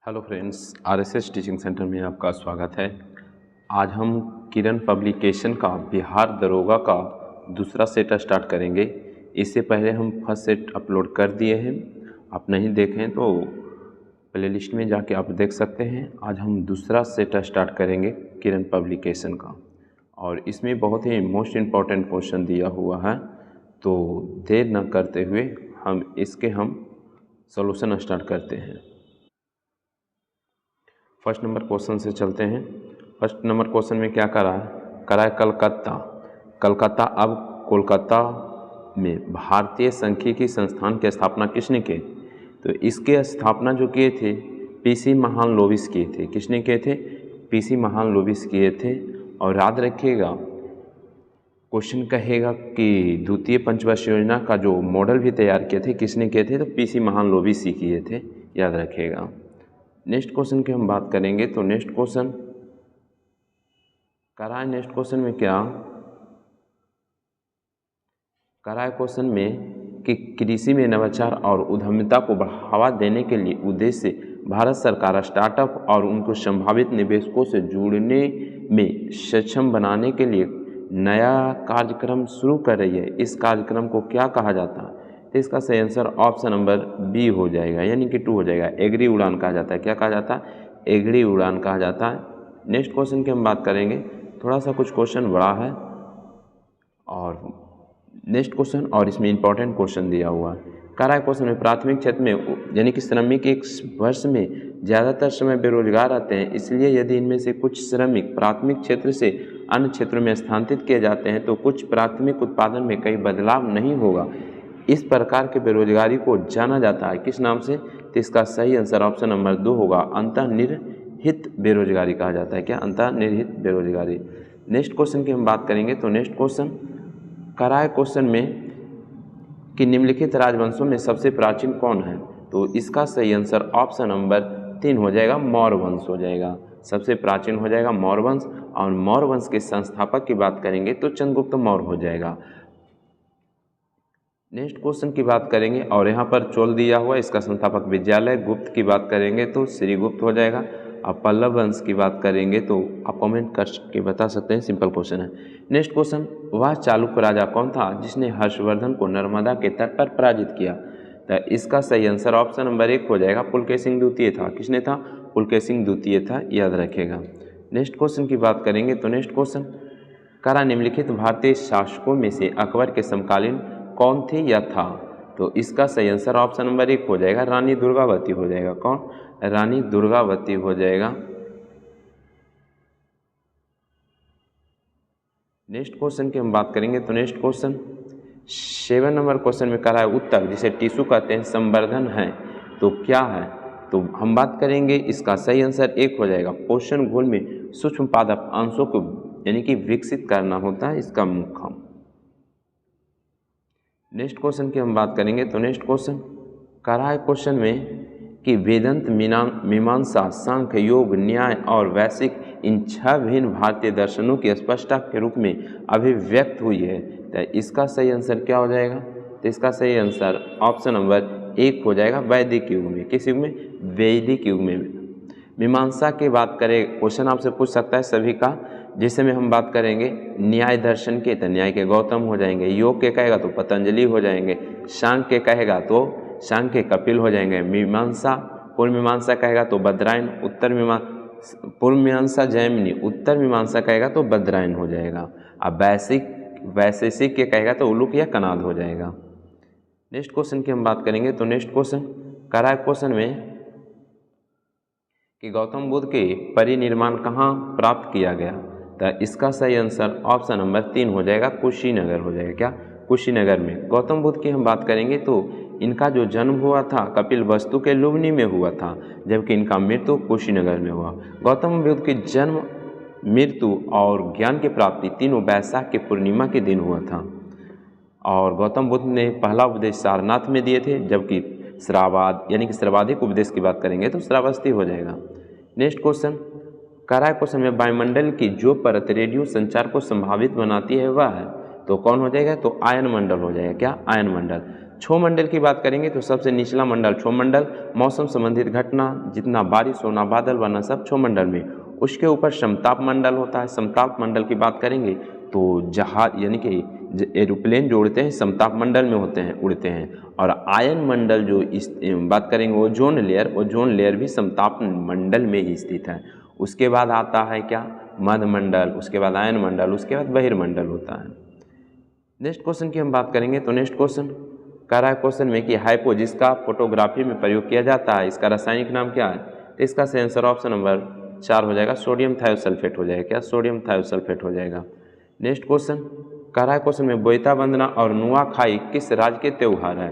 Hello friends, RSS teaching centre में आपका स्वागत है। आज हम किरण पब्लिकेशन का बिहार दरोगा का दूसरा सेट स्टार्ट करेंगे। इससे पहले हम फर्स्ट सेट अपलोड कर दिए हैं, आप नहीं देखें तो प्लेलिस्ट में जाके आप देख सकते हैं। आज हम दूसरा सेट स्टार्ट करेंगे किरण पब्लिकेशन का, और इसमें बहुत ही मोस्ट इम्पॉर्टेंट क्वेश्चन दिया हुआ है, तो देर न करते हुए हम सॉल्यूशन स्टार्ट करते हैं। फर्स्ट नंबर क्वेश्चन से चलते हैं। फर्स्ट नंबर क्वेश्चन में क्या करा है कलकत्ता। कलकत्ता अब कोलकाता में भारतीय सांख्यिकी संस्थान की स्थापना किसने की? तो इसके स्थापना जो किए थे पीसी महालनोबिस किए थे। किसने किए थे? पीसी महालनोबिस किए थे। और याद रखिएगा, क्वेश्चन कहेगा कि द्वितीय पंचवर्षीय योजना का जो मॉडल भी तैयार किए थे किसने किए थे? तो पीसी महालनोबिस ही किए थे, याद रखिएगा। नेक्स्ट क्वेश्चन की हम बात करेंगे तो नेक्स्ट क्वेश्चन कराए। नेक्स्ट क्वेश्चन में क्या कराए? क्वेश्चन में कि कृषि में नवाचार और उद्यमिता को बढ़ावा देने के लिए उद्देश्य से भारत सरकार स्टार्टअप और उनको संभावित निवेशकों से जुड़ने में सक्षम बनाने के लिए नया कार्यक्रम शुरू कर रही है। इस कार्यक्रम को क्या कहा जाता है? तो इसका सही आंसर ऑप्शन नंबर बी हो जाएगा, यानी कि 2 हो जाएगा। एग्री उड़ान कहा जाता है। क्या कहा जाता है? एग्री उड़ान कहा जाता है। नेक्स्ट क्वेश्चन की हम बात करेंगे। थोड़ा सा कुछ क्वेश्चन बड़ा है और नेक्स्ट क्वेश्चन, और इसमें इंपॉर्टेंट क्वेश्चन दिया हुआ है। कराए क्वेश्चन में प्राथमिक क्षेत्र में यानी कि श्रमिक एक वर्ष में ज़्यादातर समय बेरोजगार रहते हैं, इसलिए यदि इनमें से कुछ श्रमिक प्राथमिक क्षेत्र से अन्य क्षेत्रों में स्थानांतरित किए जाते हैं तो कुछ प्राथमिक उत्पादन में कई बदलाव नहीं होगा। इस प्रकार के बेरोजगारी को जाना जाता है किस नाम से? तो इसका सही आंसर ऑप्शन नंबर 2 होगा, अंतर्निहित बेरोजगारी कहा जाता है। क्या? अंतर्निहित बेरोजगारी। नेक्स्ट क्वेश्चन की हम बात करेंगे तो नेक्स्ट क्वेश्चन कराए क्वेश्चन में कि निम्नलिखित राजवंशों में सबसे प्राचीन कौन है? तो इसका सही आंसर ऑप्शन नंबर 3 हो जाएगा, मौर्य वंश हो जाएगा। सबसे प्राचीन हो जाएगा मौर्य वंश, और मौर्य वंश के संस्थापक की बात करेंगे तो चंद्रगुप्त मौर्य हो जाएगा। नेक्स्ट क्वेश्चन की बात करेंगे और यहाँ पर चोल दिया हुआ, इसका संस्थापक विजयालय। गुप्त की बात करेंगे तो श्रीगुप्त हो जाएगा। अब पल्लव वंश की बात करेंगे तो आप कमेंट करके बता सकते हैं, सिंपल क्वेश्चन है। नेक्स्ट क्वेश्चन, वह चालुक्य राजा कौन था जिसने हर्षवर्धन को नर्मदा के तट पर पराजित किया? तो इसका सही आंसर ऑप्शन नंबर 1 हो जाएगा, पुलकेशिन द्वितीय था। किसने था? पुलकेशिन द्वितीय था, याद रखेगा। नेक्स्ट क्वेश्चन की बात करेंगे तो नेक्स्ट क्वेश्चन करा निम्नलिखित भारतीय शासकों में से अकबर के समकालीन कौन थे या था? तो इसका सही आंसर ऑप्शन नंबर 1 हो जाएगा, रानी दुर्गावती हो जाएगा। कौन? रानी दुर्गावती हो जाएगा। नेक्स्ट क्वेश्चन की हम बात करेंगे तो नेक्स्ट क्वेश्चन 7 नंबर क्वेश्चन में करा है उत्तक, जिसे टिश्यू कहते हैं, संवर्धन है तो क्या है? तो हम बात करेंगे, इसका सही आंसर 1 हो जाएगा, पोषण घोल में सूक्ष्म पादप अंशों को यानी कि विकसित करना होता है इसका मुख्य। नेक्स्ट क्वेश्चन की हम बात करेंगे तो नेक्स्ट क्वेश्चन करा है क्वेश्चन में कि वेदांत, मीमांसा, सांख्य, योग, न्याय और वैशिक इन 6 भिन्न भारतीय दर्शनों की स्पष्टता के रूप में अभिव्यक्त हुई है। तो इसका सही आंसर क्या हो जाएगा? तो इसका सही आंसर ऑप्शन नंबर 1 हो जाएगा, वैदिक युग में। किस युग में? वैदिक युग में। मीमांसा की बात करें, क्वेश्चन आपसे पूछ सकता है सभी का। जिससे में हम बात करेंगे न्याय दर्शन के, तो न्याय के गौतम हो जाएंगे। योग के कहेगा तो पतंजलि हो जाएंगे। सांख्य के कहेगा तो सांख्य के कपिल हो जाएंगे। मीमांसा, पूर्व मीमांसा कहेगा तो बद्रायन, पूर्व मीमांसा जैमिनी, उत्तर मीमांसा कहेगा तो बद्रायन हो जाएगा। अब वैशेषिक के कहेगा तो उलूक या कनाद हो जाएगा। नेक्स्ट क्वेश्चन की हम बात करेंगे तो नेक्स्ट क्वेश्चन करा क्वेश्चन में कि गौतम बुद्ध के परिनिर्वाण कहाँ प्राप्त किया गया? तो इसका सही आंसर ऑप्शन नंबर 3 हो जाएगा, कुशीनगर हो जाएगा। क्या? कुशीनगर में। गौतम बुद्ध की हम बात करेंगे तो इनका जो जन्म हुआ था कपिल वस्तु के लुम्बिनी में हुआ था, जबकि इनका मृत्यु कुशीनगर में हुआ। गौतम बुद्ध की जन्म, मृत्यु और ज्ञान की प्राप्ति तीनों वैशाख के पूर्णिमा के दिन हुआ था। और गौतम बुद्ध ने पहला उपदेश सारनाथ में दिए थे, जबकि श्रावाद यानी कि सर्वाधिक उपदेश की बात करेंगे तो श्रावस्ती हो जाएगा। नेक्स्ट क्वेश्चन करा क्वेश्चन में वायुमंडल की जो परत रेडियो संचार को संभावित बनाती है वह है? तो कौन हो जाएगा? तो आयन मंडल हो जाएगा। क्या? आयन मंडल। क्षोमंडल की बात करेंगे तो सबसे निचला मंडल क्षोमंडल, मौसम संबंधित घटना, जितना बारिश होना, बादल बनना, सब क्षोमंडल में। उसके ऊपर समताप मंडल होता है। समताप मंडल की बात करेंगे तो जहाज यानी कि एरोप्लेन जो उड़ते हैं समताप मंडल में होते हैं, उड़ते हैं। और आयन मंडल जो इस बात करेंगे ओजोन लेयर भी समताप मंडल में ही स्थित है। उसके बाद आता है क्या, मध्य मंडल, उसके बाद आयन मंडल, उसके बाद बहिर्मंडल होता है। नेक्स्ट क्वेश्चन की हम बात करेंगे तो नेक्स्ट क्वेश्चन कह रहा है क्वेश्चन में कि हाइपो, जिसका फोटोग्राफी में प्रयोग किया जाता है, इसका रासायनिक नाम क्या है? तो इसका सही आंसर ऑप्शन नंबर 4 हो जाएगा, सोडियम थायोसल्फेट हो जाएगा। क्या, सोडियम थायोसल्फेट हो जाएगा। नेक्स्ट क्वेश्चन कह रहा है क्वेश्चन में बोईता वंदना और नुआखाई किस राज्य के त्यौहार है?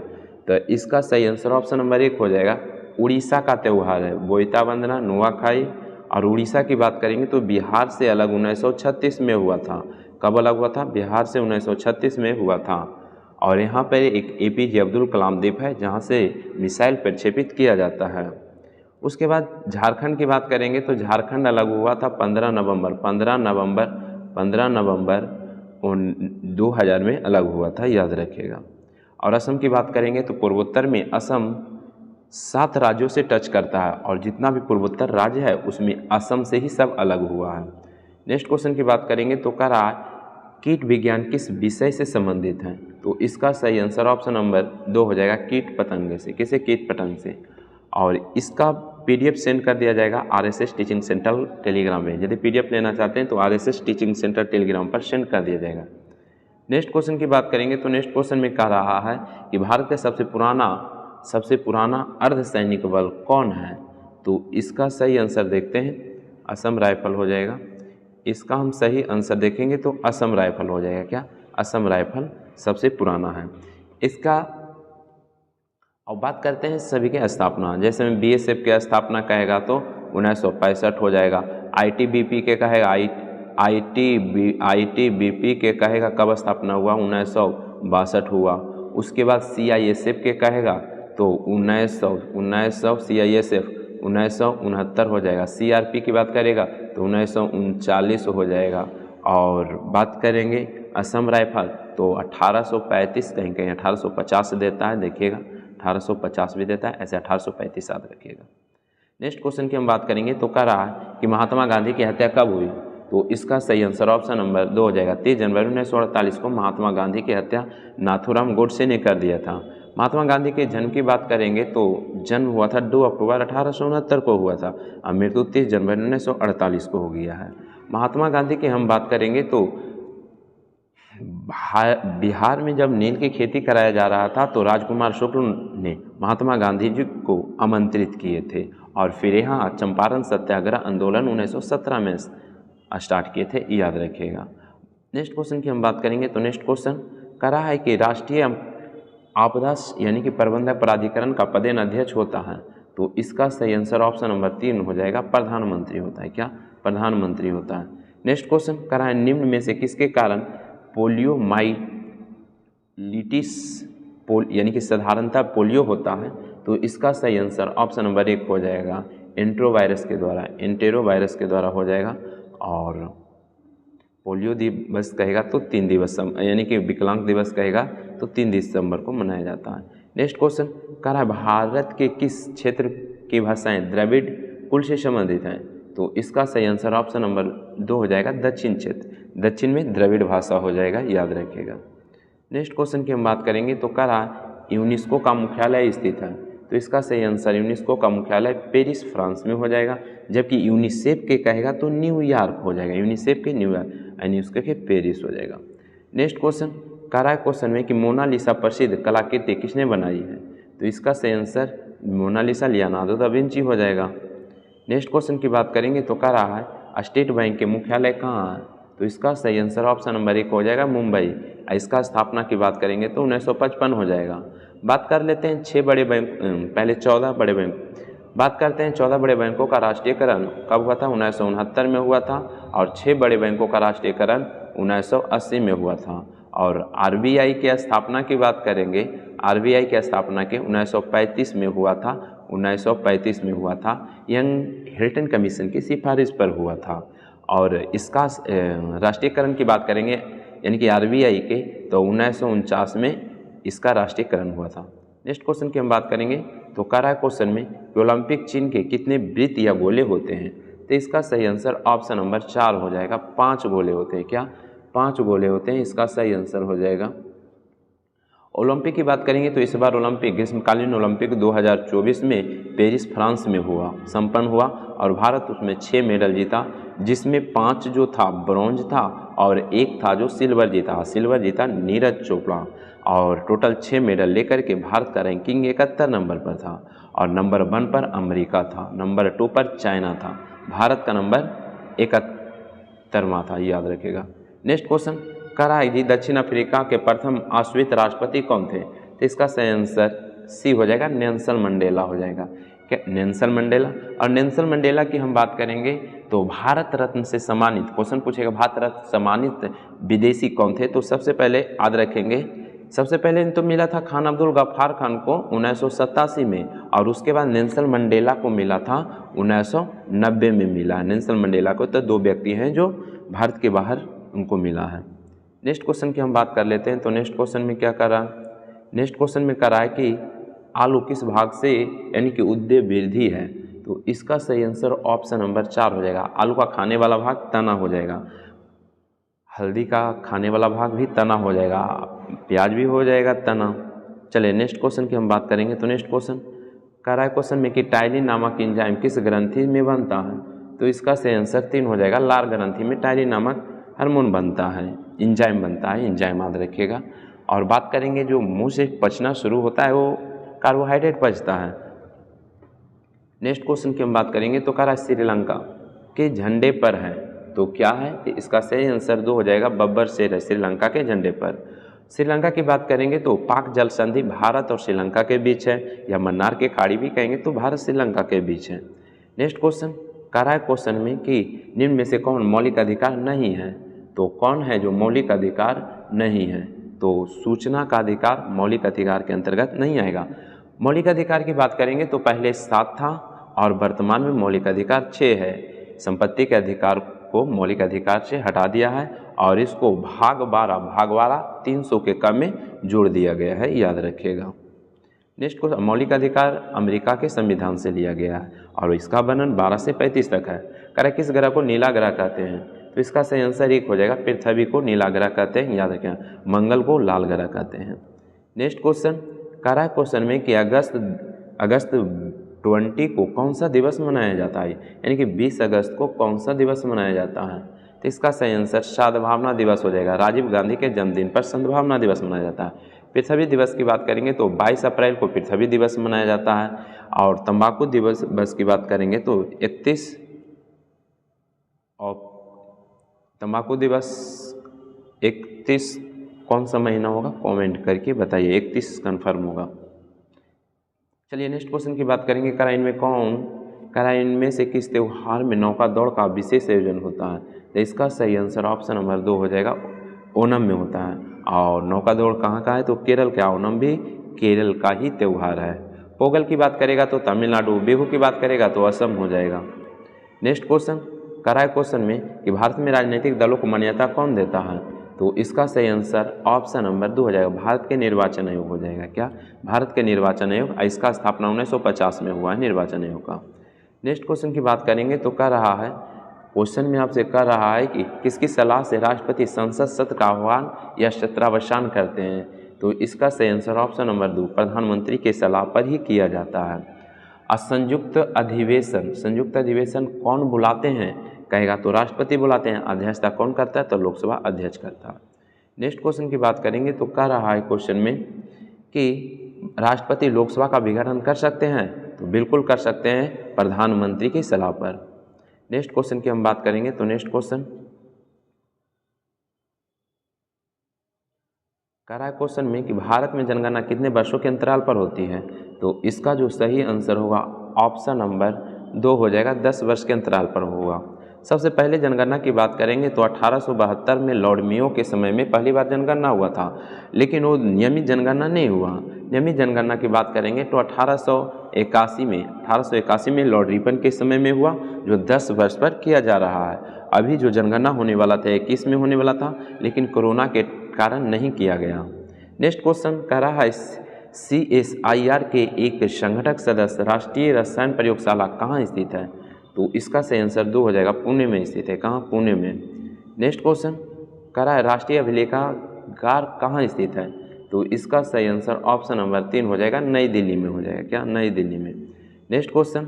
तो इसका सही आंसर ऑप्शन नंबर 1 हो जाएगा, उड़ीसा का त्यौहार है। बोईता वंदना, नुआखाई। और उड़ीसा की बात करेंगे तो बिहार से अलग 1936 में हुआ था। कब अलग हुआ था? बिहार से 1936 में हुआ था। और यहाँ पर एक APJ अब्दुल कलाम द्वीप है जहाँ से मिसाइल प्रक्षेपित किया जाता है। उसके बाद झारखंड की बात करेंगे तो झारखंड अलग हुआ था 15 नवंबर 2000 में अलग हुआ था, याद रखिएगा। और असम की बात करेंगे तो पूर्वोत्तर में असम 7 राज्यों से टच करता है और जितना भी पूर्वोत्तर राज्य है उसमें असम से ही सब अलग हुआ है। नेक्स्ट क्वेश्चन की बात करेंगे तो कह रहा है कीट विज्ञान किस विषय से संबंधित है? तो इसका सही आंसर ऑप्शन नंबर 2 हो जाएगा, कीट पतंग से। किसे? कीट पतंग से। और इसका PDF सेंड कर दिया जाएगा RSS टीचिंग सेंटर टेलीग्राम में। यदि PDF लेना चाहते हैं तो RSS टीचिंग सेंटर टेलीग्राम पर सेंड कर दिया जाएगा। नेक्स्ट क्वेश्चन की बात करेंगे तो नेक्स्ट क्वेश्चन में कह रहा है कि भारत का सबसे पुराना अर्धसैनिक बल कौन है? तो इसका सही आंसर देखते हैं, असम राइफल हो जाएगा। इसका हम सही आंसर देखेंगे तो असम राइफल हो जाएगा। क्या, असम राइफल सबसे पुराना है। इसका अब बात करते हैं सभी के स्थापना। जैसे में BSF के स्थापना कहेगा तो 1965 हो जाएगा। ITBP के कहेगा ITBP के कहेगा कब स्थापना हुआ? 1962 हुआ। उसके बाद CISF के कहेगा तो 1900 CISF 1969 हो जाएगा। CRP की बात करेगा तो 1939 हो जाएगा। और बात करेंगे असम राइफल तो 1835, कहीं कहीं 1850 देता है, देखिएगा 1850 भी देता है, ऐसे 1835 याद रखिएगा। नेक्स्ट क्वेश्चन की हम बात करेंगे तो कह रहा है कि महात्मा गांधी की हत्या कब हुई? तो इसका सही आंसर ऑप्शन नंबर 2 हो जाएगा, 30 जनवरी 1948 को महात्मा गांधी की हत्या नाथूराम गोडसे ने कर दिया था। महात्मा गांधी के जन्म की बात करेंगे तो जन्म हुआ था 2 अक्टूबर 1869 को हुआ था और मृत्यु 30 जनवरी 1948 को हो गया है। महात्मा गांधी की हम बात करेंगे तो बिहार में जब नील की खेती कराया जा रहा था तो राजकुमार शुक्ल ने महात्मा गांधी जी को आमंत्रित किए थे और फिर यहाँ चंपारण सत्याग्रह आंदोलन 1917 में स्टार्ट किए थे, याद रखिएगा। नेक्स्ट क्वेश्चन की हम बात करेंगे तो नेक्स्ट क्वेश्चन कह रहा है कि राष्ट्रीय आपदा यानी कि प्रबंधक प्राधिकरण का पदेन अध्यक्ष होता है। तो इसका सही आंसर ऑप्शन नंबर 3 हो जाएगा, प्रधानमंत्री होता है। क्या, प्रधानमंत्री होता है। नेक्स्ट क्वेश्चन कह रहा है निम्न में से किसके कारण पोलियोमाइलिटिस यानी कि साधारणतः पोलियो होता है? तो इसका सही आंसर ऑप्शन नंबर 1 हो जाएगा, एंटेरोवायरस के द्वारा हो जाएगा। और पोलियो दिवस कहेगा तो 3 दिवस यानी कि विकलांग दिवस कहेगा तो 3 दिसंबर को मनाया जाता है। नेक्स्ट क्वेश्चन कह रहा है भारत के किस क्षेत्र की भाषाएं द्रविड़ कुल से संबंधित हैं? तो इसका सही आंसर ऑप्शन नंबर 2 हो जाएगा, दक्षिण क्षेत्र। दक्षिण में द्रविड़ भाषा हो जाएगा, याद रखिएगा। नेक्स्ट क्वेश्चन की हम बात करेंगे तो कह रहा है यूनेस्को का मुख्यालय स्थित है। तो इसका सही आंसर यूनेस्को का मुख्यालय पेरिस फ्रांस में हो जाएगा, जबकि यूनिसेफ के कहेगा तो न्यूयॉर्क हो जाएगा। यूनिसेफ के न्यूयॉर्क, यूनेस्को के पेरिस हो जाएगा। नेक्स्ट क्वेश्चन कह रहा है क्वेश्चन में कि मोनालिसा प्रसिद्ध कलाकृति किसने बनाई है? तो इसका सही answer Mona Lisa Leonardo da Vinci हो जाएगा। नेक्स्ट क्वेश्चन की बात करेंगे तो कह रहा है स्टेट बैंक के मुख्यालय कहाँ है? तो इसका सही आंसर ऑप्शन नंबर 1 हो जाएगा, मुंबई। इसका स्थापना की बात करेंगे तो 1955 हो जाएगा। बात कर लेते हैं 6 बड़े बैंक, पहले 14 बड़े बैंक। बात करते हैं 14 बड़े बैंकों का राष्ट्रीयकरण कब हुआ था? 1969 में हुआ था। और 6 बड़े बैंकों का राष्ट्रीयकरण 1980 में हुआ था। और RBI की स्थापना की बात करेंगे, RBI की स्थापना के 1935 में हुआ था। 1935 में हुआ था, यंग हिल्टन कमीशन की सिफारिश पर हुआ था। और इसका राष्ट्रीयकरण की बात करेंगे यानी कि RBI के तो 1949 में इसका राष्ट्रीयकरण हुआ था। नेक्स्ट क्वेश्चन की हम बात करेंगे तो कह रहा है क्वेश्चन में कि ओलंपिक चिन्ह के कितने वृत्त या गोले होते हैं, तो इसका सही आंसर ऑप्शन नंबर 4 हो जाएगा। 5 गोले होते हैं। क्या? 5 गोले होते हैं, इसका सही आंसर हो जाएगा। ओलंपिक की बात करेंगे तो इस बार ओलंपिक ग्रीष्मकालीन ओलंपिक 2024 में पेरिस फ्रांस में संपन्न हुआ और भारत उसमें 6 मेडल जीता, जिसमें 5 जो था ब्रॉन्ज था और 1 था जो सिल्वर जीता नीरज चोपड़ा, और टोटल 6 मेडल लेकर के भारत का रैंकिंग 71 नंबर पर था और नंबर 1 पर अमेरिका था, नंबर 2 पर चाइना था, भारत का नंबर 71वां था, याद रखिएगा। नेक्स्ट क्वेश्चन कह रहा है जी दक्षिण अफ्रीका के प्रथम अश्वेत राष्ट्रपति कौन थे, तो इसका सही आंसर सी हो जाएगा, नेल्सन मंडेला हो जाएगा। क्या? Nelson Mandela. और नेल्सन मंडेला की हम बात करेंगे तो भारत रत्न से सम्मानित, क्वेश्चन पूछेगा भारत रत्न सम्मानित विदेशी कौन थे, तो सबसे पहले याद रखेंगे, सबसे पहले तो मिला था खान अब्दुल गफ्फार खान को 1987 में, और उसके बाद नेल्सन मंडेला को मिला था 1990 में मिला। नेल्सन मंडेला को तो 2 व्यक्ति हैं जो भारत के बाहर उनको मिला है। नेक्स्ट क्वेश्चन की हम बात कर लेते हैं। तो नेक्स्ट क्वेश्चन में क्या कर रहा है, नेक्स्ट क्वेश्चन में कर रहा है कि आलू किस भाग से यानी कि उद्देय वृद्धि है, तो इसका सही आंसर ऑप्शन नंबर 4 हो जाएगा। आलू का खाने वाला भाग तना हो जाएगा, हल्दी का खाने वाला भाग भी तना हो जाएगा, प्याज भी हो जाएगा तना। चलिए नेक्स्ट क्वेश्चन की हम बात करेंगे। तो नेक्स्ट क्वेश्चन कह रहा है क्वेश्चन में कि टाइलिन नामक एंजाइम किस ग्रंथि में बनता है, तो इसका सही आंसर 3 हो जाएगा। लार ग्रंथि में टाइलिन नामक हार्मोन बनता है, एंजाइम बनता है, एंजाइम याद रखिएगा। और बात करेंगे जो मुंह से पचना शुरू होता है वो कार्बोहाइड्रेट पचता है। नेक्स्ट क्वेश्चन की हम बात करेंगे तो कह रहा है श्रीलंका के झंडे पर है, तो क्या है, तो इसका सही आंसर 2 हो जाएगा, बब्बर शेर है श्रीलंका के झंडे पर। श्रीलंका की बात करेंगे तो पाक जल संधि भारत और श्रीलंका के बीच है, या मन्नार के खाड़ी भी कहेंगे तो भारत श्रीलंका के बीच है। नेक्स्ट क्वेश्चन कह रहा है क्वेश्चन में कि निम्न में से कौन मौलिक अधिकार नहीं है, तो कौन है जो मौलिक अधिकार नहीं है, तो सूचना का अधिकार मौलिक अधिकार के अंतर्गत नहीं आएगा। मौलिक अधिकार की बात करेंगे तो पहले 7 था और वर्तमान में मौलिक अधिकार 6 है। संपत्ति के अधिकार को मौलिक अधिकार से हटा दिया है और इसको भाग 12 300 के क्रम में जोड़ दिया गया है, याद रखिएगा। नेक्स्ट को मौलिक अधिकार अमेरिका के संविधान से लिया गया है और इसका वर्णन 12 से 35 तक है। कह किस ग्रह को नीला ग्रह कहते हैं, तो इसका सही आंसर 1 हो जाएगा, पृथ्वी को नीला ग्रह कहते हैं, याद रखें, मंगल को लाल ग्रह कहते हैं। नेक्स्ट क्वेश्चन कह रहा है क्वेश्चन में कि अगस्त 20 को कौन सा दिवस मनाया जाता है, यानी कि 20 अगस्त को कौन सा दिवस मनाया जाता है, तो इसका सही आंसर सद्भावना दिवस हो जाएगा। राजीव गांधी के जन्मदिन पर सद्भावना दिवस मनाया जाता है। पृथ्वी दिवस की बात करेंगे तो 22 अप्रैल को पृथ्वी दिवस मनाया जाता है। और तंबाकू दिवस की बात करेंगे तो 31 और तंबाकू दिवस 31 कौन सा महीना होगा, कमेंट करके बताइए, 31 कन्फर्म होगा। चलिए नेक्स्ट क्वेश्चन की बात करेंगे। इनमें से किस त्यौहार में नौका दौड़ का विशेष आयोजन होता है, तो इसका सही आंसर ऑप्शन नंबर 2 हो जाएगा, ओणम में होता है। और नौका दौड़ कहाँ का है, तो केरल का, ओणम भी केरल का ही त्यौहार है। पोंगल की बात करेगा तो तमिलनाडु, बिहू की बात करेगा तो असम हो जाएगा। नेक्स्ट क्वेश्चन करा है क्वेश्चन में कि भारत में राजनीतिक दलों को मान्यता कौन देता है, तो इसका सही आंसर ऑप्शन नंबर 2 हो जाएगा, भारत के निर्वाचन आयोग हो जाएगा। क्या? भारत के निर्वाचन आयोग, इसका स्थापना 1950 में हुआ है निर्वाचन आयोग का। नेक्स्ट क्वेश्चन की बात करेंगे तो कह रहा है, क्वेश्चन में आपसे कह रहा है कि किसकी सलाह से राष्ट्रपति संसद सत्र का आह्वान या सत्रावसान करते हैं, तो इसका सही आंसर ऑप्शन नंबर 2, प्रधानमंत्री के सलाह पर ही किया जाता है। संयुक्त अधिवेशन कौन बुलाते हैं, कहेगा तो राष्ट्रपति बुलाते हैं। अध्यक्षता कौन करता है, तो लोकसभा अध्यक्ष करता है। नेक्स्ट क्वेश्चन की बात करेंगे तो कह रहा है क्वेश्चन में कि राष्ट्रपति लोकसभा का विघटन कर सकते हैं, तो बिल्कुल कर सकते हैं, प्रधानमंत्री की सलाह पर। नेक्स्ट क्वेश्चन की हम बात करेंगे तो नेक्स्ट क्वेश्चन कह रहा है क्वेश्चन में कि भारत में जनगणना कितने वर्षों के अंतराल पर होती है, तो इसका जो सही आंसर होगा ऑप्शन नंबर 2 हो जाएगा, 10 वर्ष के अंतराल पर होगा। सबसे पहले जनगणना की बात करेंगे तो 1872 में लॉर्ड मेयो के समय में पहली बार जनगणना हुआ था, लेकिन वो नियमित जनगणना नहीं हुआ। नियमित जनगणना की बात करेंगे तो 1881 में लॉर्ड रिपन के समय में हुआ, जो 10 वर्ष पर किया जा रहा है। अभी जो जनगणना होने वाला था 21 में होने वाला था, लेकिन कोरोना के कारण नहीं किया गया। नेक्स्ट क्वेश्चन कह रहा है CSIR के एक संगठक सदस्य राष्ट्रीय रसायन प्रयोगशाला कहाँ स्थित है? तो इसका सही आंसर 2 हो जाएगा, पुणे में स्थित है। कहाँ? पुणे में। नेक्स्ट क्वेश्चन कह रहा है राष्ट्रीय अभिलेखागार कहाँ स्थित है? तो इसका सही आंसर ऑप्शन नंबर 3 हो जाएगा, नई दिल्ली में हो जाएगा। क्या? नई दिल्ली में। नेक्स्ट क्वेश्चन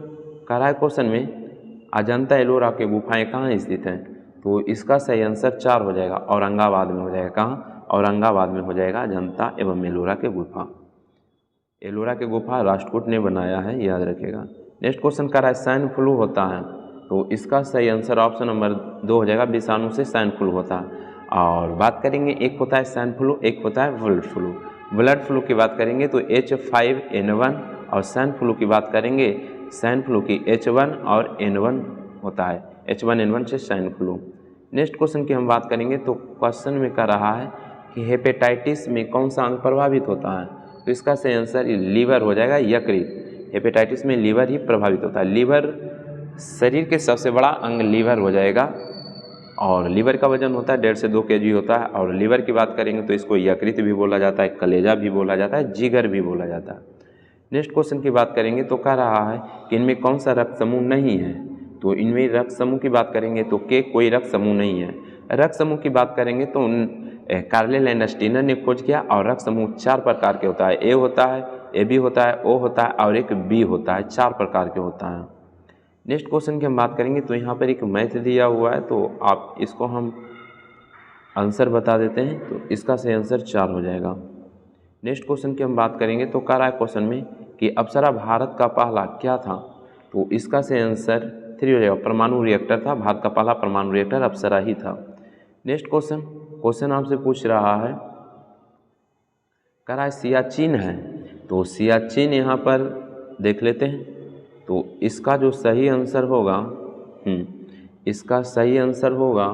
कह रहा है क्वेश्चन में अजंता एलोरा के गुफाएं कहाँ स्थित हैं? तो इसका सही आंसर 4 हो जाएगा, औरंगाबाद में हो जाएगा। कहाँ? औरंगाबाद में हो जाएगा अजंता एवं एलोरा के गुफा। एलोरा के गुफा राष्ट्रकूट ने बनाया है, याद रखिएगा। नेक्स्ट क्वेश्चन कह रहा है स्वाइन फ्लू होता है? तो इसका सही आंसर ऑप्शन नंबर 2 हो जाएगा, विषाणु से स्वाइन फ्लू होता है। और बात करेंगे, एक होता है स्वाइन फ्लू, एक होता है बर्ड फ्लू। बर्ड फ्लू की बात करेंगे तो H5N1 और स्वाइन फ्लू की बात करेंगे, स्वाइन फ्लू की H1 और N1 होता है, H1N1 से स्वाइन फ्लू। नेक्स्ट क्वेश्चन की हम बात करेंगे तो क्वेश्चन में कह रहा है कि हेपेटाइटिस में कौन सा अंग प्रभावित होता है? तो इसका सही आंसर लीवर हो जाएगा, यकृत। हेपेटाइटिस में लीवर ही प्रभावित होता है। लीवर शरीर के सबसे बड़ा अंग लीवर हो जाएगा और लीवर का वजन होता है 1.5 से 2 kg होता है। और लीवर की बात करेंगे तो इसको यकृत भी बोला जाता है, कलेजा भी बोला जाता है, जिगर भी बोला जाता है। नेक्स्ट क्वेश्चन की बात करेंगे तो कह रहा है कि इनमें कौन सा रक्त समूह नहीं है? तो इनमें रक्त समूह की बात करेंगे तो कोई रक्त समूह नहीं है। रक्त समूह की बात करेंगे तो कार्ले लैंडस्टीनर ने खोज किया और रक्त समूह 4 प्रकार के होता है। ए होता है, AB होता है, O होता है और एक B होता है, 4 प्रकार के होता है। नेक्स्ट क्वेश्चन की हम बात करेंगे तो यहाँ पर एक मैथ दिया हुआ है, तो आप इसको हम आंसर बता देते हैं। तो इसका सही आंसर 4 हो जाएगा। नेक्स्ट क्वेश्चन की हम बात करेंगे तो कह रहा है क्वेश्चन में कि अप्सरा भारत का पहला क्या था? तो इसका सही आंसर 3 हो जाएगा, परमाणु रिएक्टर था। भारत का पहला परमाणु रिएक्टर अप्सरा ही था। नेक्स्ट क्वेश्चन आपसे पूछ रहा है, कह रहा है सियाचिन है। तो सियाचिन यहाँ पर देख लेते हैं। तो इसका जो सही आंसर होगा, इसका सही आंसर होगा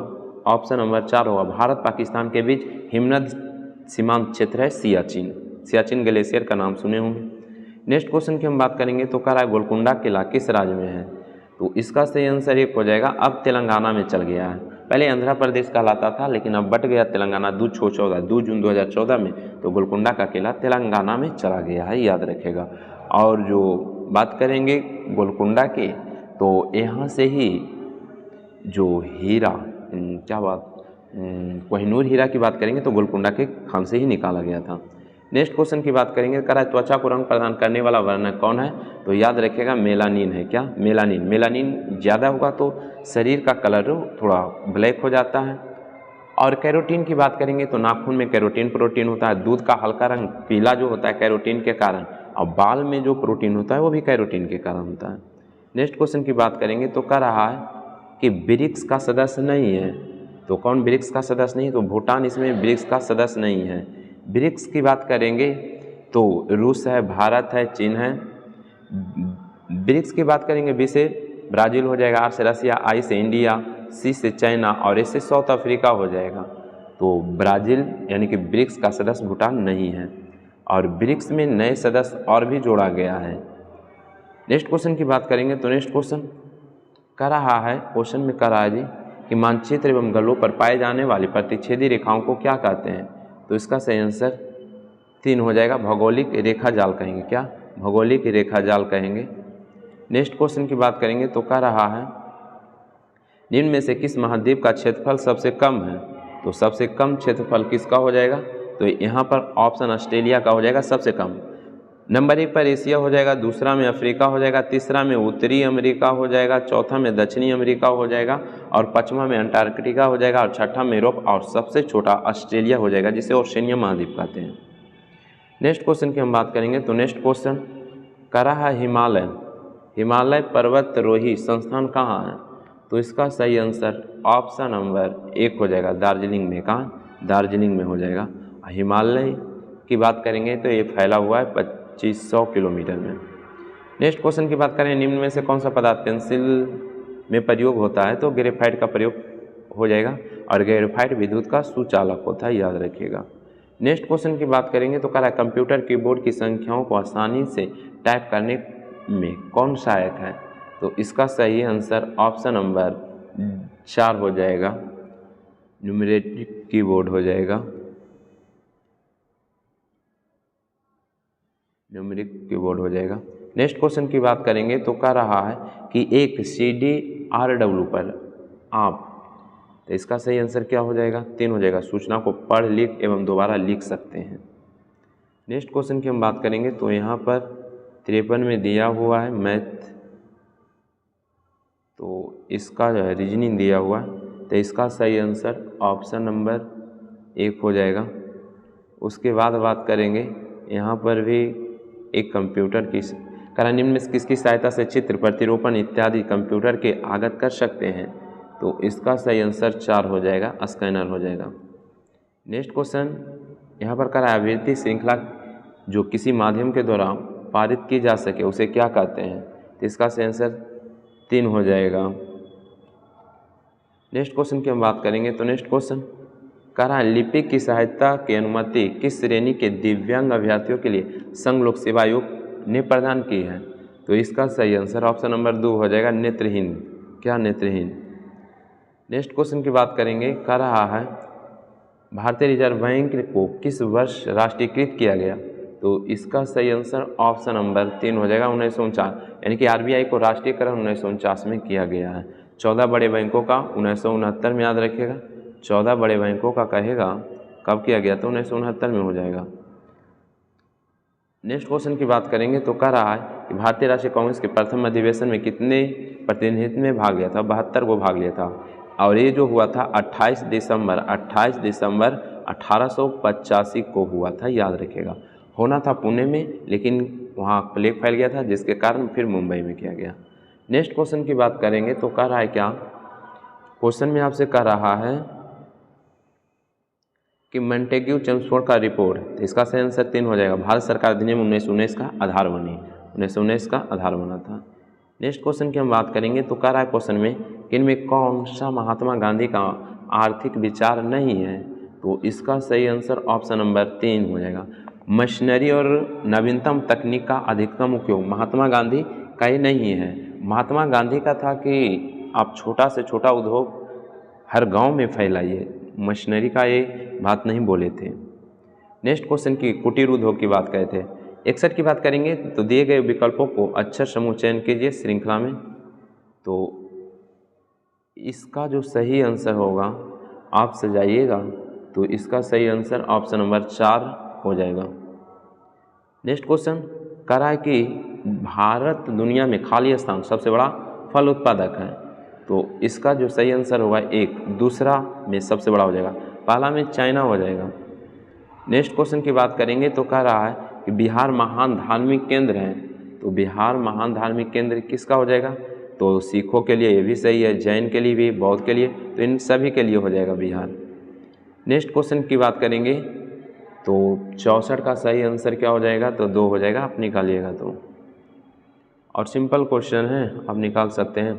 ऑप्शन नंबर 4 होगा। भारत पाकिस्तान के बीच हिमनद सीमांत क्षेत्र है सियाचिन। सियाचिन ग्लेशियर का नाम सुने होंगे। नेक्स्ट क्वेश्चन की हम बात करेंगे तो कह रहा है गोलकुंडा किला किस राज्य में है? तो इसका सही आंसर 1 हो जाएगा, अब तेलंगाना में चल गया है। पहले आंध्र प्रदेश कहलाता था लेकिन अब बट गया तेलंगाना। 2 जून 2014 में तो गोलकुंडा का किला तेलंगाना में चला गया है, याद रखेगा। और जो बात करेंगे गोलकुंडा की, तो यहाँ से ही जो हीरा कोहिनूर हीरा की बात करेंगे तो गोलकुंडा के खान से ही निकाला गया था। नेक्स्ट क्वेश्चन की बात करेंगे, कह रहा है त्वचा को रंग प्रदान करने वाला वर्णक कौन है? तो याद रखिएगा मेलानिन है। क्या? मेलानिन। मेलानिन ज़्यादा होगा तो शरीर का कलर थोड़ा ब्लैक हो जाता है। और कैरोटीन की बात करेंगे तो नाखून में कैरोटीन प्रोटीन होता है। दूध का हल्का रंग पीला जो होता है कैरोटीन के कारण, और बाल में जो प्रोटीन होता है वो भी कैरोटीन के कारण होता है। नेक्स्ट क्वेश्चन की बात करेंगे तो कह रहा है कि ब्रिक्स का सदस्य नहीं है। तो कौन ब्रिक्स का सदस्य नहीं? तो भूटान इसमें ब्रिक्स का सदस्य नहीं है। ब्रिक्स की बात करेंगे तो रूस है, भारत है, चीन है। ब्रिक्स की बात करेंगे बी से ब्राज़ील हो जाएगा, आर से रसिया, आई से इंडिया, सी से चाइना और एस से साउथ अफ्रीका हो जाएगा। तो ब्राज़ील यानी कि ब्रिक्स का सदस्य भूटान नहीं है। और ब्रिक्स में नए सदस्य और भी जोड़ा गया है। नेक्स्ट क्वेश्चन की बात करेंगे तो नेक्स्ट क्वेश्चन कह रहा है, क्वेश्चन में कह रहा है जी कि मानचित्र एवं गलों पर पाए जाने वाली प्रतिच्छेदी रेखाओं को क्या कहते हैं? तो इसका सही आंसर 3 हो जाएगा, भौगोलिक रेखा जाल कहेंगे। क्या? भौगोलिक रेखा जाल कहेंगे। नेक्स्ट क्वेश्चन की बात करेंगे तो कह रहा है निम्न में से किस महाद्वीप का क्षेत्रफल सबसे कम है? तो सबसे कम क्षेत्रफल किसका हो जाएगा? तो यहाँ पर ऑप्शन ऑस्ट्रेलिया का हो जाएगा सबसे कम। नंबर 1 पर एशिया हो जाएगा, दूसरा में अफ्रीका हो जाएगा, तीसरा में उत्तरी अमेरिका हो जाएगा, चौथा में दक्षिणी अमेरिका हो जाएगा और पाँचवा में अंटार्कटिका हो जाएगा और छठा में यूरोप और सबसे छोटा ऑस्ट्रेलिया हो जाएगा, जिसे ओशिनिया महाद्वीप कहते हैं। नेक्स्ट क्वेश्चन की हम बात करेंगे तो नेक्स्ट क्वेश्चन कह रहा है हिमालय पर्वतारोही संस्थान कहाँ है? तो इसका सही आंसर ऑप्शन नंबर 1 हो जाएगा, दार्जिलिंग में। कहाँ? दार्जिलिंग में हो जाएगा। हिमालय की बात करेंगे तो ये फैला हुआ है 2500 किलोमीटर में। नेक्स्ट क्वेश्चन की बात करें, निम्न में से कौन सा पदार्थ पेंसिल में प्रयोग होता है? तो ग्रेफाइट का प्रयोग हो जाएगा और ग्रेफाइट विद्युत का सुचालक होता है, याद रखिएगा। नेक्स्ट क्वेश्चन की बात करेंगे तो कह रहा है कंप्यूटर कीबोर्ड की संख्याओं को आसानी से टाइप करने में कौन सहायक है? तो इसका सही आंसर ऑप्शन नंबर 4 हो जाएगा, न्यूमरेटिक कीबोर्ड हो जाएगा। न्यूमेरिक कीबोर्ड हो जाएगा। नेक्स्ट क्वेश्चन की बात करेंगे तो कह रहा है कि एक CDRW पर आप, तो इसका सही आंसर क्या हो जाएगा? 3 हो जाएगा। सूचना को पढ़ लिख एवं दोबारा लिख सकते हैं। नेक्स्ट क्वेश्चन की हम बात करेंगे तो यहाँ पर 53 में दिया हुआ है मैथ, तो इसका जो है रीजनिंग दिया हुआ है, तो इसका सही आंसर ऑप्शन नंबर 1 हो जाएगा। उसके बाद बात करेंगे यहाँ पर भी एक कंप्यूटर की करा निम्न में किसकी सहायता से चित्र प्रतिरूपण इत्यादि कंप्यूटर के आगत कर सकते हैं, तो इसका सही आंसर 4 हो जाएगा, स्कैनर हो जाएगा। नेक्स्ट क्वेश्चन यहाँ पर करा आवृत्ति श्रृंखला जो किसी माध्यम के द्वारा पारित की जा सके उसे क्या कहते हैं, तो इसका सही आंसर 3 हो जाएगा। नेक्स्ट क्वेश्चन की हम बात करेंगे तो नेक्स्ट क्वेश्चन कह रहा है लिपिक की सहायता की अनुमति किस श्रेणी के दिव्यांग अभ्यर्थियों के लिए संघ लोक सेवा आयोग ने प्रदान की है, तो इसका सही आंसर ऑप्शन नंबर 2 हो जाएगा, नेत्रहीन। क्या? नेत्रहीन। नेक्स्ट क्वेश्चन की बात करेंगे, कह रहा है भारतीय रिजर्व बैंक को किस वर्ष राष्ट्रीयकृत किया गया, तो इसका सही आंसर ऑप्शन नंबर 3 हो जाएगा, 1949। यानी कि RBI को राष्ट्रीयकरण 1949 में किया गया है। 14 बड़े बैंकों का 1969 में, याद रखिएगा 14 बड़े बैंकों का कहेगा कब किया गया, तो 1969 में हो जाएगा। नेक्स्ट क्वेश्चन की बात करेंगे तो कह रहा है कि भारतीय राष्ट्रीय कांग्रेस के प्रथम अधिवेशन में कितने प्रतिनिधित्व में भाग लिया था, 72 को भाग लिया था, और ये जो हुआ था 28 दिसंबर 1885 को हुआ था, याद रखिएगा। होना था पुणे में, लेकिन वहाँ प्लेग फैल गया था जिसके कारण फिर मुंबई में किया गया। नेक्स्ट क्वेश्चन की बात करेंगे तो कह रहा है क्या, क्वेश्चन में आपसे कह रहा है कि मॉन्टेग्यू चेम्सफोर्ड का रिपोर्ट, तो इसका सही आंसर 3 हो जाएगा। भारत सरकार अधिनियम 1919 का आधार बनी, 1919 का आधार बना था। नेक्स्ट क्वेश्चन की हम बात करेंगे तो कह रहा है क्वेश्चन में कि इनमें कौन सा महात्मा गांधी का आर्थिक विचार नहीं है, तो इसका सही आंसर ऑप्शन नंबर 3 हो जाएगा। मशीनरी और नवीनतम तकनीक का अधिकतम उपयोग महात्मा गांधी का ही नहीं है। महात्मा गांधी का था कि आप छोटा से छोटा उद्योग हर गांव में फैलाइए, मशीनरी का ये बात नहीं बोले थे। नेक्स्ट क्वेश्चन की कुटीर उद्योग की बात कहे थे। 61 की बात करेंगे तो दिए गए विकल्पों को अक्षर समूह चयन कीजिए श्रृंखला में, तो इसका जो सही आंसर होगा आप सजाइएगा, तो इसका सही आंसर ऑप्शन नंबर 4 हो जाएगा। नेक्स्ट क्वेश्चन कह रहा है कि भारत दुनिया में खाली स्थान सबसे बड़ा फल उत्पादक है, तो इसका जो सही आंसर होगा 1, दूसरा में सबसे बड़ा हो जाएगा, पहला में चाइना हो जाएगा। नेक्स्ट क्वेश्चन की बात करेंगे तो कह रहा है कि बिहार महान धार्मिक केंद्र है, तो बिहार महान धार्मिक केंद्र किसका हो जाएगा, तो सिखों के लिए ये भी सही है, जैन के लिए भी, बौद्ध के लिए, तो इन सभी के लिए हो जाएगा बिहार। नेक्स्ट क्वेश्चन की बात करेंगे तो 64 का सही आंसर क्या हो जाएगा, तो 2 हो जाएगा, आप निकालिएगा तो। और सिंपल क्वेश्चन है, आप निकाल सकते हैं।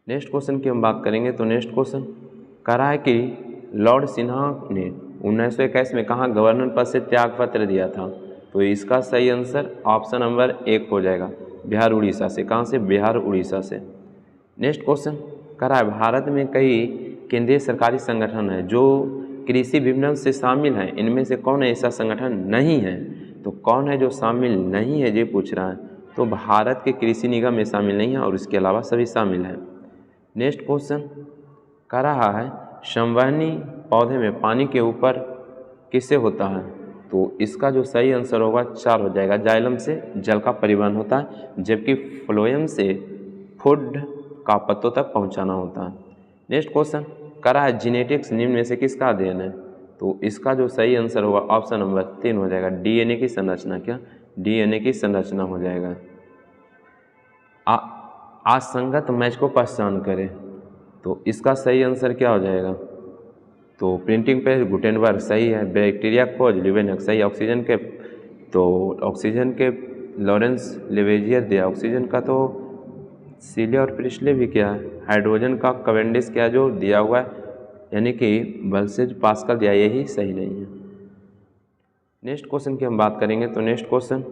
नेक्स्ट क्वेश्चन की हम बात करेंगे तो नेक्स्ट क्वेश्चन कह रहा है कि लॉर्ड सिन्हा ने 1921 में कहाँ गवर्नर पद से त्यागपत्र दिया था, तो इसका सही आंसर ऑप्शन नंबर 1 हो जाएगा, बिहार उड़ीसा से। कहाँ से? बिहार उड़ीसा से। नेक्स्ट क्वेश्चन कह रहा है भारत में कई केंद्रीय सरकारी संगठन हैं जो कृषि विपणन से शामिल हैं, इनमें से कौन ऐसा संगठन नहीं है, तो कौन है जो शामिल नहीं है, ये पूछ रहा है। तो भारत के कृषि निगम में शामिल नहीं है और इसके अलावा सभी शामिल हैं। नेक्स्ट क्वेश्चन कह रहा है संवहनी पौधे में पानी के ऊपर किससे होता है, तो इसका जो सही आंसर होगा 4 हो जाएगा, जाइलम से जल का परिवहन होता है, जबकि फ्लोएम से फूड का पत्तों तक पहुंचाना होता है। नेक्स्ट क्वेश्चन कह रहा है जीनेटिक्स निम्न में से किसका अध्ययन है, तो इसका जो सही आंसर होगा ऑप्शन नंबर 3 हो जाएगा, DNA की संरचना। क्या? DNA की संरचना हो जाएगा। असंगत मैच को पहचान करें, तो इसका सही आंसर क्या हो जाएगा, तो प्रिंटिंग पेज गुटेनबर्ग सही है, बैक्टीरिया खोज ल्यूवेनक सही, ऑक्सीजन के तो ऑक्सीजन के लॉरेंस लेवेजियर दिया, ऑक्सीजन का तो सीले और प्रिस्ले भी क्या है, हाइड्रोजन का कैवेंडिश क्या जो दिया हुआ है, यानी कि बल्सेज पास्कल दिया, यही सही नहीं है। नेक्स्ट क्वेश्चन की हम बात करेंगे तो नेक्स्ट क्वेश्चन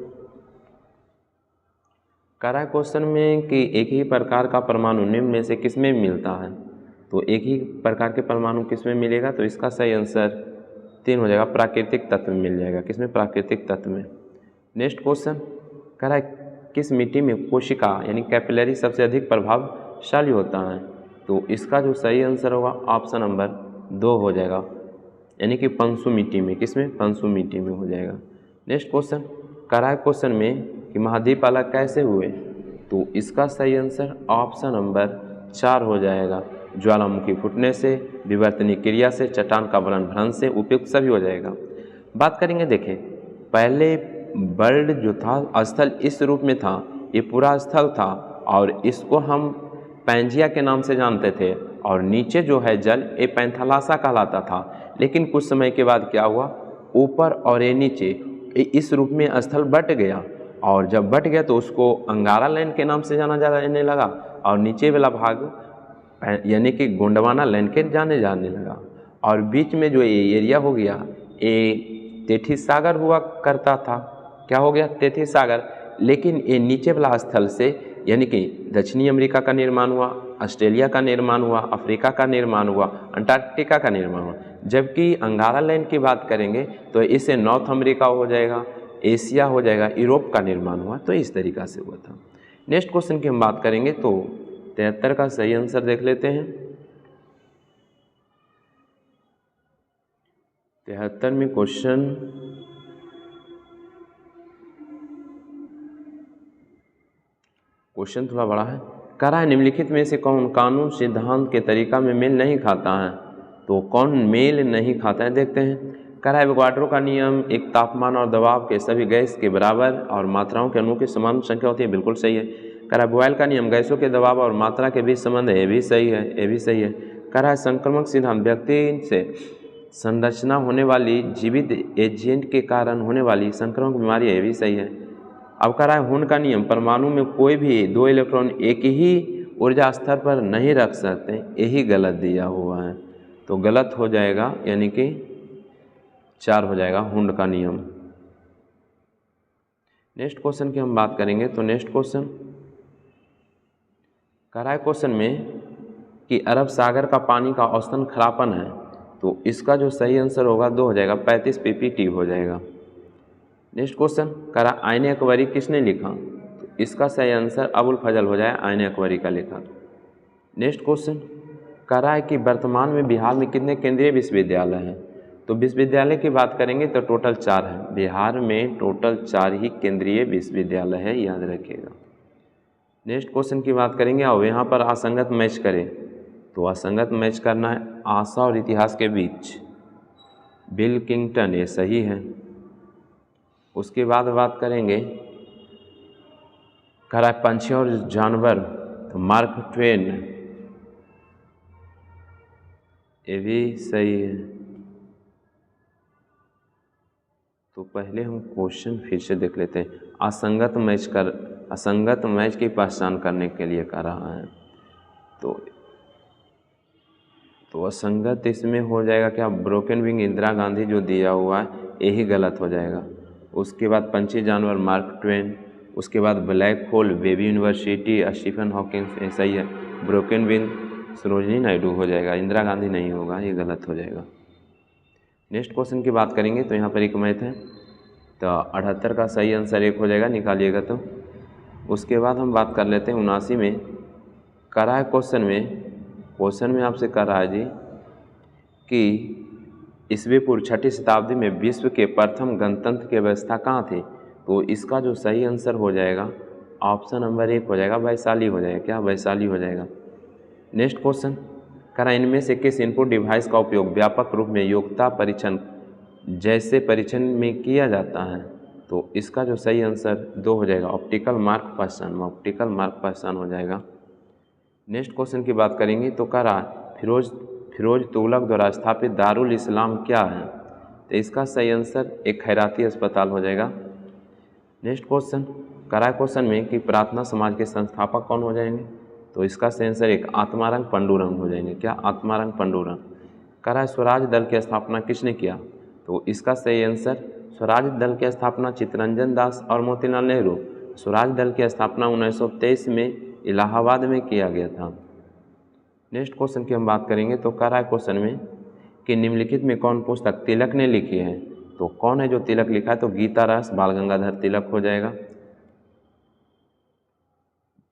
कह रहा है क्वेश्चन में कि एक ही प्रकार का परमाणु निम्न में से किसमें मिलता है, तो एक ही प्रकार के परमाणु किसमें मिलेगा, तो इसका सही आंसर 3 हो जाएगा, प्राकृतिक तत्व में मिल जाएगा। किसमें? प्राकृतिक तत्व में। नेक्स्ट क्वेश्चन कह रहा है किस मिट्टी में कोशिका यानी कैपिलरी सबसे अधिक प्रभावशाली होता है? तो इसका जो सही आंसर होगा ऑप्शन नंबर 2 हो जाएगा, यानी कि पंसु मिट्टी में। किसमें? पंसु मिट्टी में हो जाएगा। नेक्स्ट क्वेश्चन कह रहा है क्वेश्चन में कि महाद्वीप अलग कैसे हुए? तो इसका सही आंसर ऑप्शन नंबर 4 हो जाएगा, ज्वालामुखी फूटने से, विवर्तनीय क्रिया से, चट्टान का भरण से, उपयुक्त सभी हो जाएगा। बात करेंगे, देखें पहले वर्ल्ड जो था स्थल इस रूप में था, ये पूरा स्थल था और इसको हम पैंजिया के नाम से जानते थे और नीचे जो है जल ये पैंथालासा कहलाता था। लेकिन कुछ समय के बाद क्या हुआ, ऊपर और ये नीचे इस रूप में स्थल बट गया और जब बट गया तो उसको अंगारा लैंड के नाम से जाने लगा और नीचे वाला भाग यानी कि गोंडवाना लैंड के जाने लगा और बीच में जो ये एरिया हो गया ये तेथिस सागर हुआ करता था। क्या हो गया? तेथिस सागर। लेकिन ये नीचे वाला स्थल से यानी कि दक्षिणी अमेरिका का निर्माण हुआ, ऑस्ट्रेलिया का निर्माण हुआ, अफ्रीका का निर्माण हुआ, अंटार्कटिका का निर्माण हुआ। जबकि अंगारा लैंड की बात करेंगे तो इससे नॉर्थ अमेरिका हो जाएगा, एशिया हो जाएगा, यूरोप का निर्माण हुआ। तो इस तरीक़ा से हुआ था। नेक्स्ट क्वेश्चन की हम बात करेंगे तो 73 का सही आंसर देख लेते हैं। 73वें क्वेश्चन थोड़ा बड़ा है। कह रहा है निम्नलिखित में से कौन कानून सिद्धांत के तरीका में मेल नहीं खाता है? तो कौन मेल नहीं खाता है देखते हैं। कह रहा है एवोगाड्रो का नियम एक तापमान और दबाव के सभी गैस के बराबर और मात्राओं के अणुओं की समान संख्या होती है, बिल्कुल सही है। कह रहा है बॉयल का नियम गैसों के दबाव और मात्रा के बीच संबंध है, ये भी सही है, ये भी सही है। कह रहा है संक्रमक सिद्धांत व्यक्ति से संरचना होने वाली जीवित एजेंट के कारण होने वाली संक्रमक बीमारी है, ये भी सही है। अब कह रहा है हुन का नियम परमाणु में कोई भी 2 इलेक्ट्रॉन एक ही ऊर्जा स्तर पर नहीं रख सकते, यही गलत दिया हुआ है। तो गलत हो जाएगा, यानी कि 4 हो जाएगा हुन का नियम। नेक्स्ट क्वेश्चन की हम बात करेंगे तो नेक्स्ट क्वेश्चन कह रहा है क्वेश्चन में कि अरब सागर का पानी का औसतन खरापन है। तो इसका जो सही आंसर होगा 2 हो जाएगा, 35 ppt हो जाएगा। नेक्स्ट क्वेश्चन कह रहा आईने अकबरी किसने लिखा? तो इसका सही आंसर अबुल फजल हो जाए, आईने अकबरी का लेखक। नेक्स्ट क्वेश्चन कह रहा है कि वर्तमान में बिहार में कितने केंद्रीय विश्वविद्यालय हैं? तो विश्वविद्यालय की बात करेंगे तो टोटल 4 है। बिहार में टोटल 4 ही केंद्रीय विश्वविद्यालय है, याद रखिएगा। नेक्स्ट क्वेश्चन की बात करेंगे और यहाँ पर असंगत मैच करें। तो असंगत मैच करना है आशा और इतिहास के बीच, बिल किंगटन, ये सही है। उसके बाद बात करेंगे कह रहा है पंछी और जानवर, तो मार्क ट्वेन, ये भी सही है। तो पहले हम क्वेश्चन फिर से देख लेते हैं। असंगत मैच की पहचान करने के लिए कह रहा है। तो असंगत इसमें हो जाएगा क्या, ब्रोकन विंग इंदिरा गांधी जो दिया हुआ है यही गलत हो जाएगा। उसके बाद पंछी जानवर मार्क ट्वेन, उसके बाद black hole baby university Stephen Hawkins, ऐसा ही है। ब्रोकन विंग सरोजिनी नायडू हो जाएगा, इंदिरा गांधी नहीं होगा, ये गलत हो जाएगा। नेक्स्ट क्वेश्चन की बात करेंगे तो यहाँ पर एक मैथ है, तो 78 का सही आंसर 1 हो जाएगा, निकालिएगा तो। उसके बाद हम बात कर लेते हैं 79 में कह रहा है क्वेश्चन में आपसे कह रहा है जी कि ईस्वी पूर्व 6ठी शताब्दी में विश्व के प्रथम गणतंत्र की व्यवस्था कहाँ थी? तो इसका जो सही आंसर हो जाएगा ऑप्शन नंबर 1 हो जाएगा, वैशाली हो जाएगा। क्या? वैशाली हो जाएगा। नेक्स्ट क्वेश्चन कह रहा है इनमें से किस इनपुट डिवाइस का उपयोग व्यापक रूप में योग्यता परीक्षण जैसे परीक्षण में किया जाता है? तो इसका जो सही आंसर 2 हो जाएगा, ऑप्टिकल मार्क पहचान हो जाएगा। नेक्स्ट क्वेश्चन की बात करेंगे तो कह रहा फिरोज तुगलक द्वारा स्थापित दारुल इस्लाम क्या है? तो इसका सही आंसर एक खैराती अस्पताल हो जाएगा। नेक्स्ट क्वेश्चन कह रहा है क्वेश्चन में कि प्रार्थना समाज के संस्थापक कौन हो जाएंगे? तो इसका सही आंसर एक आत्मारंग पंडुरंग हो जाएंगे। क्या? आत्मारंग पंडुरंग। कह रहा है स्वराज दल की स्थापना किसने किया? तो इसका सही आंसर स्वराज दल की स्थापना चित्तरंजन दास और मोतीलाल नेहरू। स्वराज दल की स्थापना 1923 में इलाहाबाद में किया गया था। नेक्स्ट क्वेश्चन की हम बात करेंगे तो कह रहा है क्वेश्चन में कि निम्नलिखित में कौन पुस्तक तिलक ने लिखी है? तो कौन है जो तिलक लिखा है? तो गीता रस बाल गंगाधर तिलक हो जाएगा।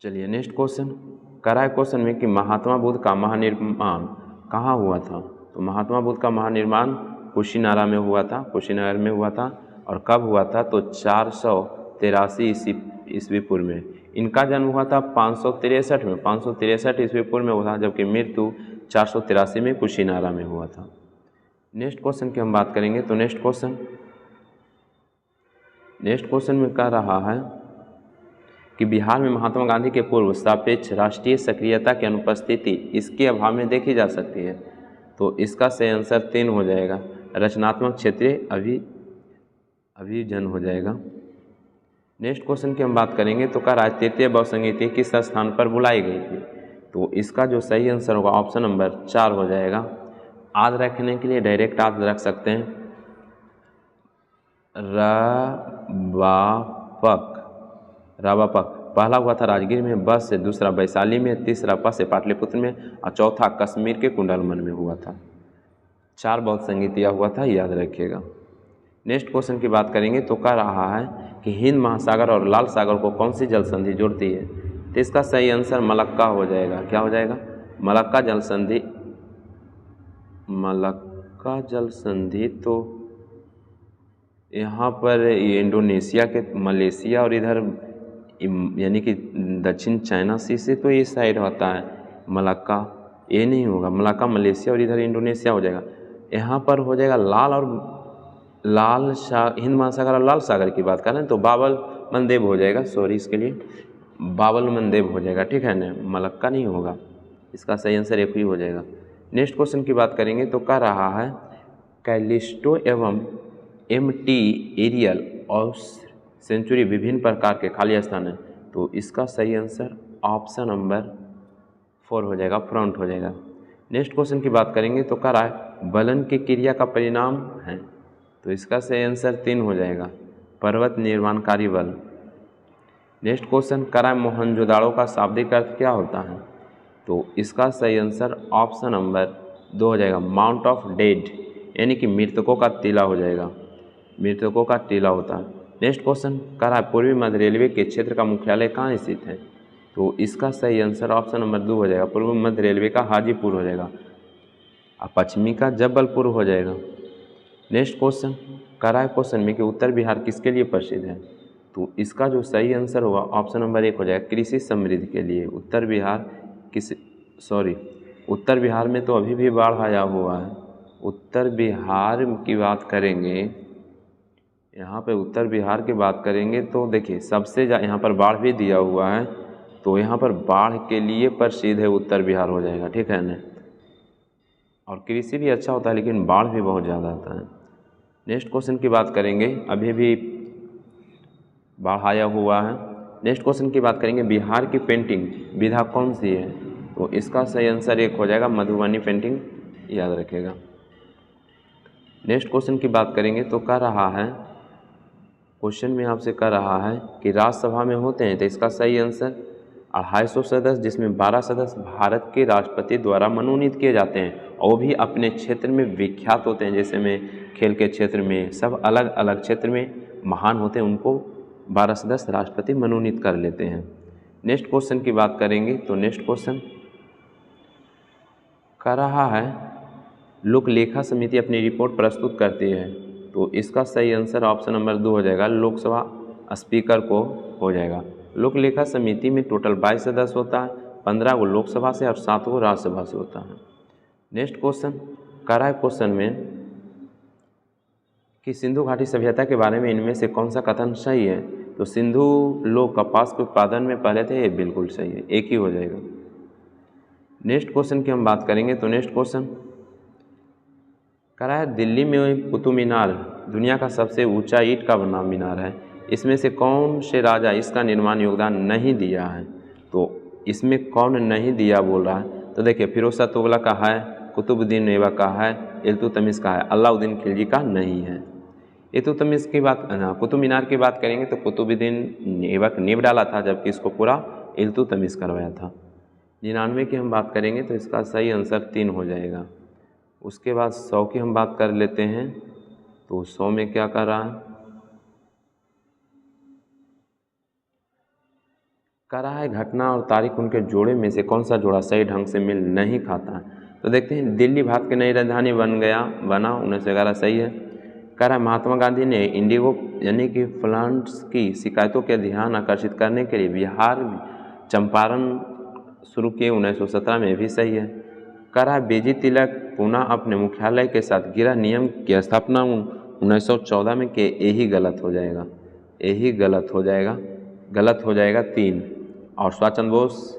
चलिए नेक्स्ट क्वेश्चन करा है क्वेश्चन में कि महात्मा बुद्ध का महानिर्वाण कहाँ हुआ था? तो महात्मा बुद्ध का महानिर्वाण कुशीनारा में हुआ था, कुशीनगर में हुआ था। और कब हुआ था? तो 483 ईस्वी पूर्व में। इनका जन्म हुआ था 563 में, 563 ईस्वी पूर्व में हुआ था, जबकि मृत्यु 483 में कुशीनारा में हुआ था। नेक्स्ट क्वेश्चन की हम बात करेंगे। तो नेक्स्ट क्वेश्चन में कह रहा है कि बिहार में महात्मा गांधी के पूर्व सापेक्ष राष्ट्रीय सक्रियता की अनुपस्थिति इसके अभाव में देखी जा सकती है। तो इसका सही आंसर 3 हो जाएगा, रचनात्मक क्षेत्रीय अभिजन हो जाएगा। नेक्स्ट क्वेश्चन की हम बात करेंगे। तो कह रहा है तृतीय बहुसंगीति किस स्थान पर बुलाई गई थी? तो इसका जो सही आंसर होगा ऑप्शन नंबर 4 हो जाएगा। याद रखने के लिए डायरेक्ट याद रख सकते हैं, रावापक। पहला हुआ था राजगीर में, ब से, दूसरा वैशाली में, तीसरा प से पाटलिपुत्र में, और चौथा कश्मीर के कुंडलमन में हुआ था। 4 बहुत संगीतिया हुआ था, याद रखिएगा। नेक्स्ट क्वेश्चन की बात करेंगे। तो कह रहा है कि हिंद महासागर और लाल सागर को कौन सी जल संधि जोड़ती है? तो इसका सही आंसर मलक्का हो जाएगा। क्या हो जाएगा? मलक्का जल संधि। मलक्का जल संधि तो यहाँ पर ये इंडोनेशिया के, मलेशिया और इधर यानी कि दक्षिण चाइना सी से तो ये साइड होता है मलक्का। ये नहीं होगा, मलक्का मलेशिया और इधर इंडोनेशिया हो जाएगा। यहाँ पर हो जाएगा हिंद महासागर और लाल सागर की बात करें तो बाबल मंदेब हो जाएगा। सॉरी, इसके लिए बाबल मंदेब हो जाएगा, ठीक है ना, मलक्का नहीं होगा। इसका सही आंसर एक ही हो जाएगा। नेक्स्ट क्वेश्चन की बात करेंगे। तो कह रहा है कैलिस्टो एवं एमटी एरियल और सेंचुरी विभिन्न प्रकार के खाली स्थान है। तो इसका सही आंसर ऑप्शन नंबर 4 हो जाएगा, फ्रंट हो जाएगा। नेक्स्ट क्वेश्चन की बात करेंगे। तो कह रहा है बलन की क्रिया का परिणाम है। तो इसका सही आंसर 3 हो जाएगा, पर्वत निर्माणकारी बल। नेक्स्ट क्वेश्चन कह रहा है मोहनजोदाड़ो का शाब्दिक अर्थ क्या होता है? तो इसका सही आंसर ऑप्शन नंबर 2 हो जाएगा, माउंट ऑफ डेड, यानी कि मृतकों का टीला हो जाएगा, मृतकों का टीला होता है। नेक्स्ट क्वेश्चन कह रहा है पूर्वी मध्य रेलवे के क्षेत्र का मुख्यालय कहाँ स्थित है? तो इसका सही आंसर ऑप्शन नंबर 2 हो जाएगा, पूर्व मध्य रेलवे का हाजीपुर हो जाएगा, और पश्चिमी का जबलपुर हो जाएगा। नेक्स्ट क्वेश्चन कह रहा है क्वेश्चन में कि उत्तर बिहार किसके लिए प्रसिद्ध है? तो इसका जो सही आंसर होगा ऑप्शन नंबर 1 हो जाएगा, कृषि समृद्धि के लिए। उत्तर बिहार में तो अभी भी बाढ़ आया हुआ है। उत्तर बिहार की बात करेंगे, यहाँ पे उत्तर बिहार की बात करेंगे तो देखिए सबसे यहाँ पर बाढ़ भी दिया हुआ है, तो यहाँ पर बाढ़ के लिए प्रसिद्ध है उत्तर बिहार हो जाएगा, ठीक है ना। और कृषि भी अच्छा होता है लेकिन बाढ़ भी बहुत ज़्यादा आता है। नेक्स्ट क्वेश्चन की बात करेंगे, अभी भी बाढ़ आया हुआ है। नेक्स्ट क्वेश्चन की बात करेंगे, बिहार की पेंटिंग विधा कौन सी है? तो इसका सही आंसर 1 हो जाएगा, मधुबनी पेंटिंग, याद रखेगा। नेक्स्ट क्वेश्चन की बात करेंगे। तो कह रहा है क्वेश्चन में आपसे कह रहा है कि राज्यसभा में होते हैं, तो इसका सही आंसर 250 सदस्य, जिसमें 12 सदस्य भारत के राष्ट्रपति द्वारा मनोनीत किए जाते हैं, और वो भी अपने क्षेत्र में विख्यात होते हैं। जैसे में खेल के क्षेत्र में, सब अलग अलग क्षेत्र में महान होते हैं, उनको 12 सदस्य राष्ट्रपति मनोनीत कर लेते हैं। नेक्स्ट क्वेश्चन की बात करेंगे। तो नेक्स्ट क्वेश्चन कह रहा है लोक लेखा समिति अपनी रिपोर्ट प्रस्तुत करती है। तो इसका सही आंसर ऑप्शन नंबर 2 हो जाएगा, लोकसभा स्पीकर को हो जाएगा। लोक लेखा समिति में टोटल 22 सदस्य होता है, 15 को लोकसभा से और 7 को राज्यसभा से होता है। नेक्स्ट क्वेश्चन कह रहा है क्वेश्चन में कि सिंधु घाटी सभ्यता के बारे में इनमें से कौन सा कथन सही है? तो सिंधु लोग कपास के उत्पादन में पहले थे, ये बिल्कुल सही है, एक ही हो जाएगा। नेक्स्ट क्वेश्चन की हम बात करेंगे। तो नेक्स्ट क्वेश्चन कह रहा है दिल्ली में कुतुब मीनार दुनिया का सबसे ऊंचा ईंट का बना मीनार है, इसमें से कौन से राजा इसका निर्माण योगदान नहीं दिया है? तो इसमें कौन नहीं दिया बोल रहा है? तो देखिए फिरोज शाह तुगलक का है, कुतुबुद्दीन ऐबक का है, इल्तुतमिश का है, अलाउद्दीन खिलजी का नहीं है। इल्तुतमिश की बात, कुतुब मीनार की बात करेंगे तो कुतुबुद्दीन ऐबक नींव डाला था, जबकि इसको पूरा इल्तुतमिश करवाया था। 99 की हम बात करेंगे तो इसका सही आंसर 3 हो जाएगा। उसके बाद 100 की हम बात कर लेते हैं, तो 100 में क्या कर रहा है, कर रहा है घटना और तारीख उनके जोड़े में से कौन सा जोड़ा सही ढंग से मेल नहीं खाता है। तो देखते हैं, दिल्ली भारत की नई राजधानी बना 1911 सही है। कह रहा है महात्मा गांधी ने इंडिगो यानी कि फ्लाइट्स की शिकायतों के ध्यान आकर्षित करने के लिए बिहार में चंपारण शुरू किए 1917 में, भी सही है। कह रहा है बीजी तिलक पुनः अपने मुख्यालय के साथ गृह नियम की स्थापना 1914 में के, यही गलत हो जाएगा, यही गलत हो जाएगा, गलत हो जाएगा 3। और सुभाष चंद्र बोस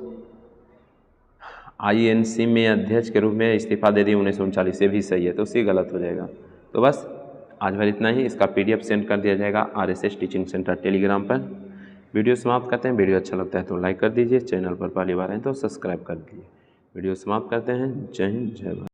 INC में अध्यक्ष के रूप में इस्तीफा दे दिए 1939 से, भी सही है, तो उसी गलत हो जाएगा। तो बस आज भर इतना ही। इसका PDF सेंड कर दिया जाएगा RSS टीचिंग सेंटर टेलीग्राम पर। वीडियो समाप्त करते हैं। वीडियो अच्छा लगता है तो लाइक कर दीजिए, चैनल पर पहली बार हैं तो सब्सक्राइब कर दीजिए। वीडियो समाप्त करते हैं। जय हिंद, जय भारत।